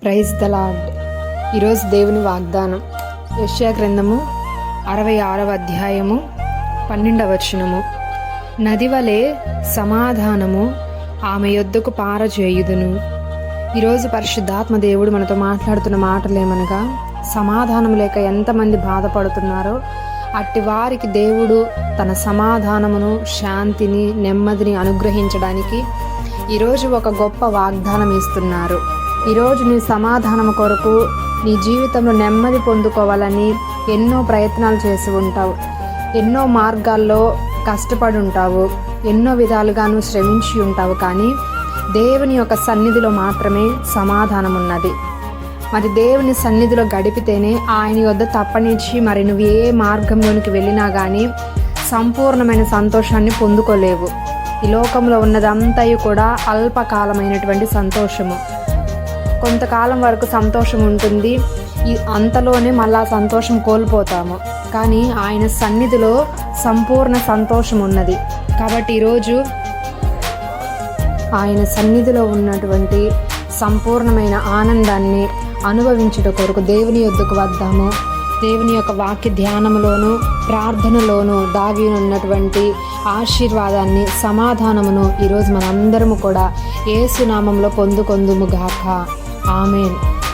Praise the lord. ఈరోజు దేవుని వాగ్దానం యెషయా గ్రంథము 66వ అధ్యాయము 12వ వచనము. నది వలె సమాధానము ఆమె యొద్దకు పారజేయుదును. ఈరోజు పరిశుద్ధాత్మ దేవుడు మనతో మాట్లాడుతున్న మాటలేమనగా, సమాధానం లేక ఎంతమంది బాధపడుతున్నారో అట్టి వారికి దేవుడు తన సమాధానమును, శాంతిని, నెమ్మదిని అనుగ్రహించడానికి ఈరోజు ఒక గొప్ప వాగ్దానం ఇస్తున్నారు. ఈరోజు నీ సమాధానం కొరకు, నీ జీవితంలో నెమ్మది పొందుకోవాలని ఎన్నో ప్రయత్నాలు చేసి ఉంటావు, ఎన్నో మార్గాల్లో కష్టపడి ఉంటావు, ఎన్నో విధాలుగాను శ్రమించి ఉంటావు. కానీ దేవుని యొక్క సన్నిధిలో మాత్రమే సమాధానం ఉన్నది. మరి దేవుని సన్నిధిలో గడిపితేనే ఆయన యొద్ద తప్పనిచ్చి మరి నువ్వు ఏ మార్గంలోనికి వెళ్ళినా కానీ సంపూర్ణమైన సంతోషాన్ని పొందుకోలేవు. ఈ లోకంలో ఉన్నదంతయు కూడా అల్పకాలమైనటువంటి సంతోషము. కొంతకాలం వరకు సంతోషం ఉంటుంది, అంతలోనే మళ్ళా సంతోషం కోల్పోతాము. కానీ ఆయన సన్నిధిలో సంపూర్ణ సంతోషం ఉన్నది. కాబట్టి ఈరోజు ఆయన సన్నిధిలో ఉన్నటువంటి సంపూర్ణమైన ఆనందాన్ని అనుభవించుట కొరకు దేవుని యొద్దకు వద్దాము. దేవుని యొక్క వాక్య ధ్యానములోను, ప్రార్థనలోను దాగి ఉన్నటువంటి ఆశీర్వాదాన్ని, సమాధానమును ఈరోజు మనందరము కూడా యేసు నామములో పొందుకొందుము గాక. ఆమేన్.